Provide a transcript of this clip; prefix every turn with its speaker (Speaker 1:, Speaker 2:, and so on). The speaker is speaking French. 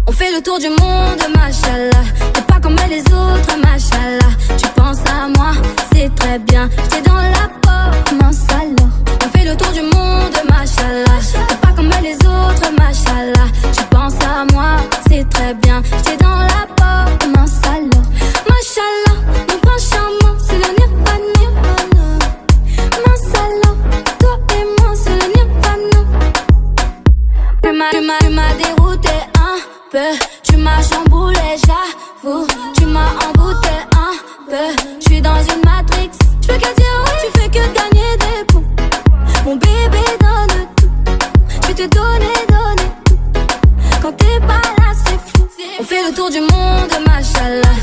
Speaker 1: On fait le tour du monde, machallah. T'es pas comme les autres, machallah. Tu penses à moi, c'est très bien. J'étais dans la peau, mince alors. On fait le tour du monde, machallah. T'es pas comme les autres, machallah. Tu penses à moi, c'est très bien. J'étais dans la peau, mince alors. Machallah, mon prince charmant, c'est le nirvana. Mince alors, toi et moi, c'est le nirvana. Tu m'as dérouté un peu, tu m'as chamboulé, j'avoue. Tu m'as embouté un peu, j'suis dans une matrix. J'fais que dire oui, tu fais que gagner des points. Mon bébé donne tout, j'vais te donner tout. Quand t'es pas là, c'est fou. On fait le tour du monde, machallah.